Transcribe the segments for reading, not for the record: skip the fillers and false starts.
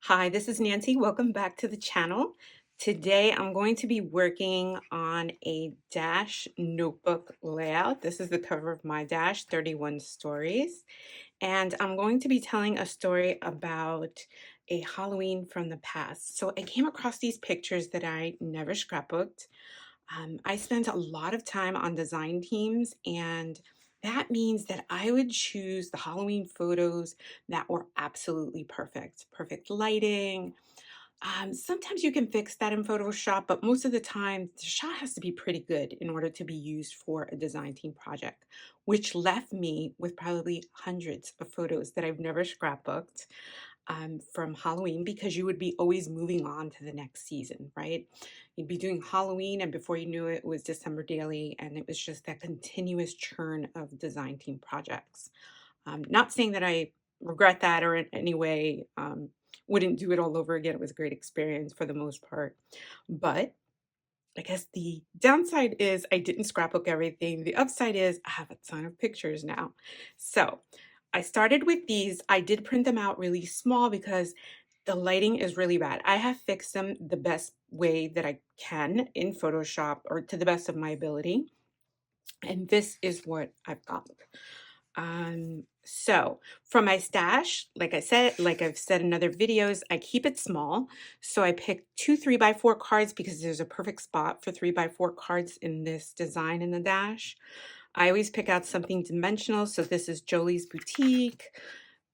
Hi, this is Nancy. Welcome back to the channel. Today I'm going to be working on a Dash notebook layout. This is the cover of my Dash, 31 stories. And I'm going to be telling a story about a Halloween from the past. So I came across these pictures that I never scrapbooked. I spent a lot of time on design teams, and that means that I would choose the Halloween photos that were absolutely perfect. Perfect lighting. Sometimes you can fix that in Photoshop, but most of the time, the shot has to be pretty good in order to be used for a design team project, which left me with probably hundreds of photos that I've never scrapbooked from Halloween because you would be always moving on to the next season, right? You'd be doing Halloween, and before you knew it, it was December daily, and it was just that continuous churn of design team projects. Not saying that I regret that or in any way wouldn't do it all over again. It was a great experience for the most part. But I guess the downside is I didn't scrapbook everything. The upside is I have a ton of pictures now. So I started with these. I did print them out really small because the lighting is really bad. I have fixed them the best way that I can in Photoshop or to the best of my ability. And this is what I've got. So for my stash, like I said, like I've said in other videos, I keep it small. So I picked two 3x4 cards because there's a perfect spot for 3x4 cards in this design in the dash. I always pick out something dimensional. So this is Jolie's Boutique.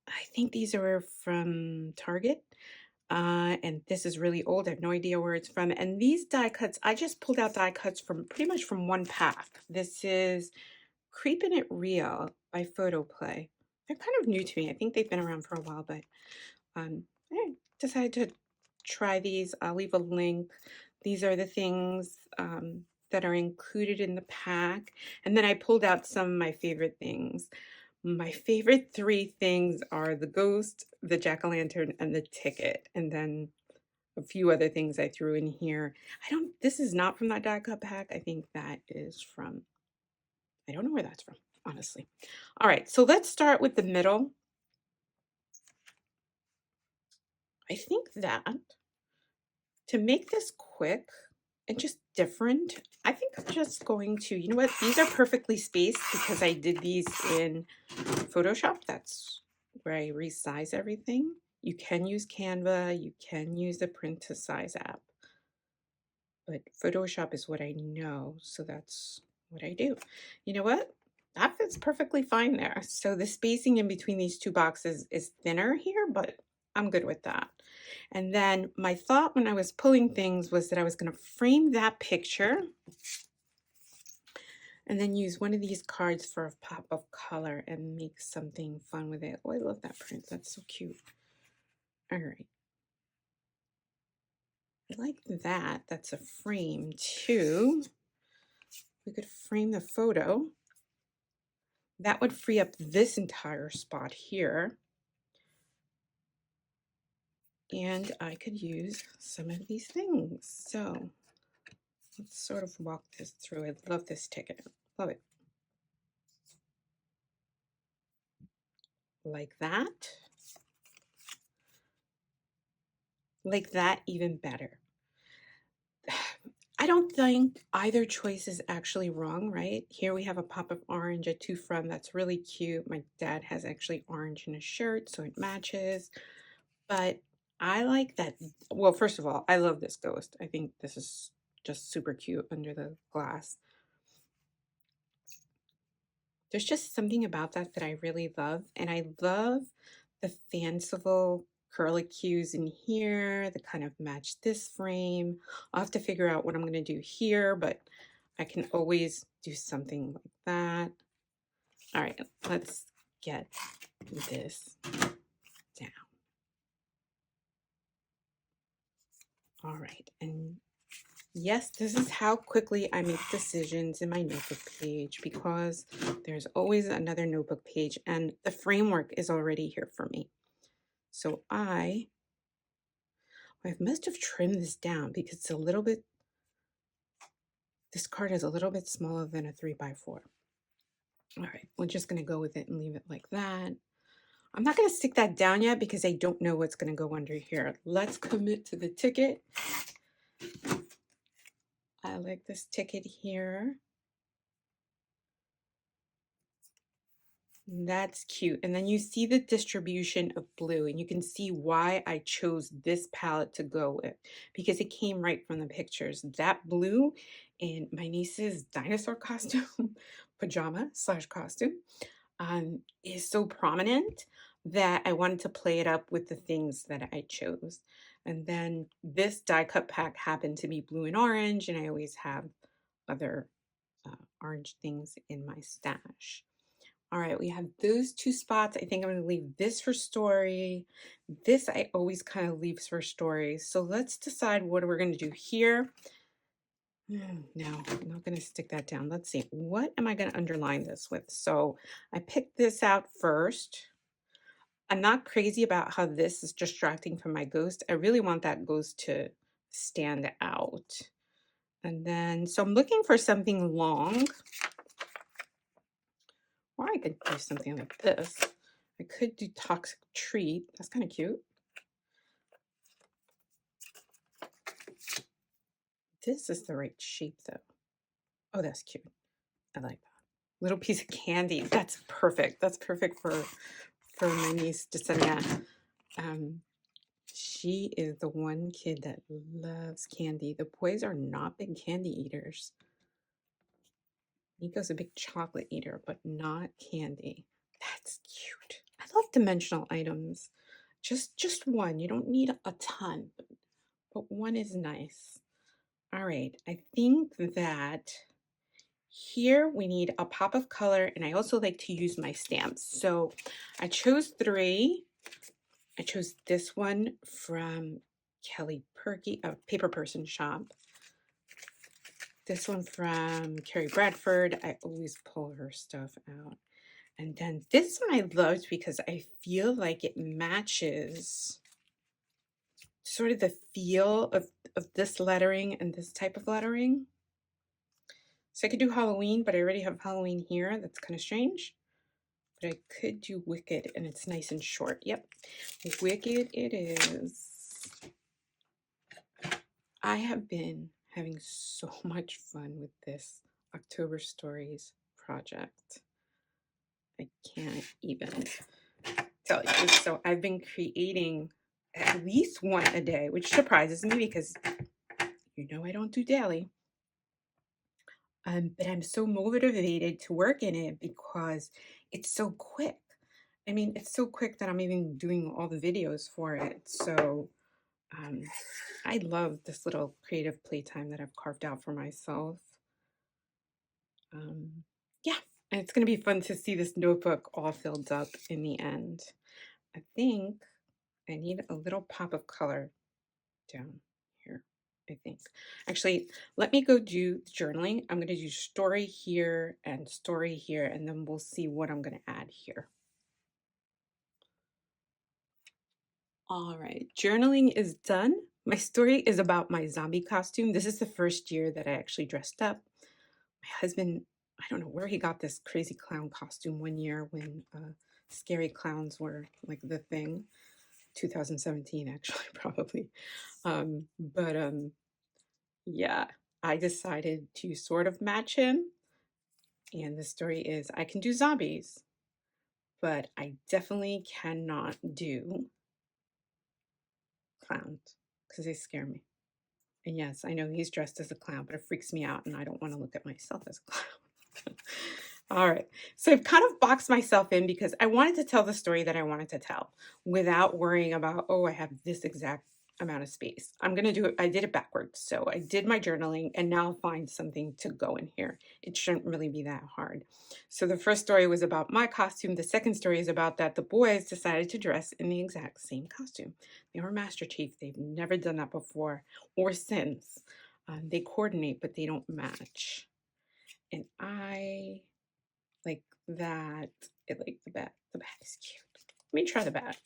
I think these are from Target. And this is really old. I have no idea where it's from. And these die cuts, I just pulled out die cuts from pretty much from one pack. This is Creepin' It Real by Photoplay. They're kind of new to me. I think they've been around for a while, but I decided to try these. I'll leave a link. These are the things that are included in the pack. And then I pulled out some of my favorite things. My favorite three things are the ghost, the jack-o'-lantern, and the ticket. And then a few other things I threw in here. This is not from that die cut pack. I think that is from, I don't know where that's from, honestly. All right, so let's start with the middle. I think that to make this quick and just different, I think I'm just going to, you know what? These are perfectly spaced because I did these in Photoshop. That's where I resize everything. You can use Canva, you can use the print to size app, but Photoshop is what I know, so that's what I do. You know what? That fits perfectly fine there. So the spacing in between these two boxes is thinner here, but I'm good with that. And then my thought when I was pulling things was that I was going to frame that picture and then use one of these cards for a pop of color and make something fun with it. Oh, I love that print. That's so cute. All right. I like that. That's a frame too. We could frame the photo. That would free up this entire spot here. And I could use some of these things. So let's sort of walk this through. I love this ticket. Love it. Like that. Like that, even better. I don't think either choice is actually wrong, right? Here we have a pop of orange, a to from. That's really cute. My dad has actually orange in his shirt, so it matches. But I like that. Well, first of all, I love this ghost. I think this is just super cute under the glass. There's just something about that that I really love. And I love the fanciful curlicues in here that kind of match this frame. I'll have to figure out what I'm going to do here, but I can always do something like that. All right, let's get this down. All right, and yes, this is how quickly I make decisions in my notebook page because there's always another notebook page and the framework is already here for me. So I must have trimmed this down because it's a little bit, this card is a little bit smaller than a 3x4. All right, we're just gonna go with it and leave it like that. I'm not going to stick that down yet because I don't know what's going to go under here. Let's commit to the ticket. I like this ticket here. That's cute. And then you see the distribution of blue, and you can see why I chose this palette to go with because it came right from the pictures. That blue in my niece's dinosaur costume, pajama slash costume, is so prominent that I wanted to play it up with the things that I chose. And then this die cut pack happened to be blue and orange, and I always have other orange things in my stash. All right, we have those two spots. I think I'm going to leave this for story. This I always kind of leaves for story. So let's decide what we're going to do here. No, I'm not going to stick that down. Let's see. What am I going to underline this with? So I picked this out first. I'm not crazy about how this is distracting from my ghost. I really want that ghost to stand out. And then, so I'm looking for something long. Or I could do something like this. I could do toxic treat. That's kind of cute. This is the right shape though. Oh, that's cute. I like that. Little piece of candy. That's perfect. That's perfect for my niece, Desenia. She is the one kid that loves candy. The boys are not big candy eaters. Nico's a big chocolate eater, but not candy. That's cute. I love dimensional items. Just one. You don't need a ton, but one is nice. All right. I think that here we need a pop of color, and I also like to use my stamps. So I chose 3. I chose this one from Kelly Perky, a Paper Person Shop. This one from Carrie Bradford. I always pull her stuff out. And then this one I loved because I feel like it matches sort of the feel of this lettering and this type of lettering. So I could do Halloween, but I already have Halloween here. That's kind of strange. But I could do Wicked, and it's nice and short. Yep, Wicked it is. I have been having so much fun with this October Stories project. I can't even tell you. So I've been creating at least one a day, which surprises me because you know I don't do daily. But I'm so motivated to work in it because it's so quick. I mean, it's so quick that I'm even doing all the videos for it. So I love this little creative playtime that I've carved out for myself. Yeah, and it's going to be fun to see this notebook all filled up in the end. I think I need a little pop of color down here, I think. Actually, let me go do journaling. I'm going to do story here, and then we'll see what I'm going to add here. All right, journaling is done. My story is about my zombie costume. This is the first year that I actually dressed up. My husband, I don't know where he got this crazy clown costume one year when scary clowns were like the thing. 2017, actually, probably. But yeah, I decided to sort of match him. And the story is I can do zombies, but I definitely cannot do clowns because they scare me. And yes, I know he's dressed as a clown, but it freaks me out and I don't want to look at myself as a clown. All right. So I've kind of boxed myself in because I wanted to tell the story that I wanted to tell without worrying about, oh, I have this exact amount of space. I'm going to do it. I did it backwards. So I did my journaling and now find something to go in here. It shouldn't really be that hard. So the first story was about my costume. The second story is about that the boys decided to dress in the exact same costume. They were Master Chief. They've never done that before or since. They coordinate, but they don't match. And I like that. I like the bat. The bat is cute. Let me try the bat.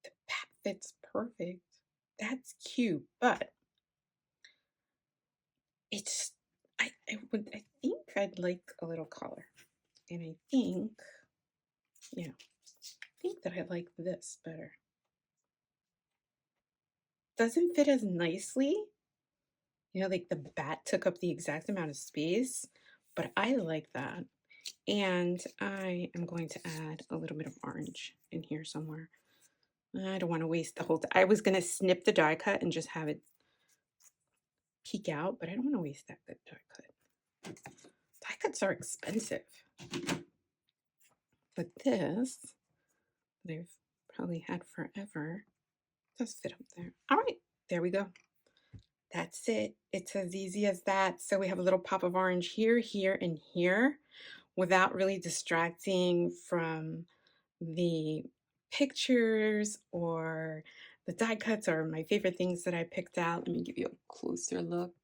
The bat fits perfect. That's cute, but it's I think I'd like a little color. And I think Yeah, I think that I like this better. Doesn't fit as nicely. You know, like the bat took up the exact amount of space, but I like that. And I am going to add a little bit of orange in here somewhere. I don't want to waste the whole I was going to snip the die cut and just have it peek out, but I don't want to waste that good die cut. Die cuts are expensive. But this, that I've probably had forever, does fit up there. All right, there we go. That's it. It's as easy as that. So we have a little pop of orange here, here, and here without really distracting from the pictures or the die cuts or my favorite things that I picked out. Let me give you a closer look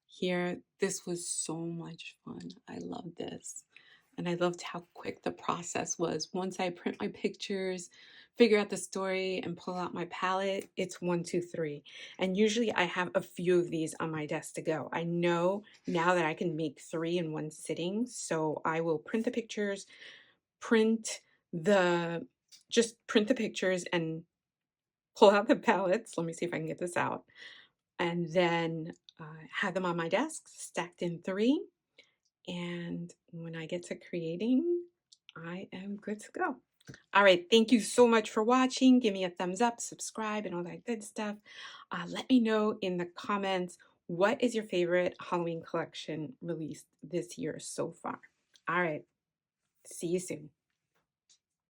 here. This was so much fun. I loved this. And I loved how quick the process was. Once I print my pictures, figure out the story, and pull out my palette, it's 1, 2, 3. And usually I have a few of these on my desk to go. I know now that I can make 3 in one sitting. So I will print the pictures, print the, just print the pictures and pull out the palettes. Let me see if I can get this out. And then have them on my desk, stacked in 3. And when I get to creating, I am good to go. All right, thank you so much for watching. Give me a thumbs up, subscribe, and all that good stuff. Let me know in the comments, what is your favorite Halloween collection released this year so far? All right, see you soon.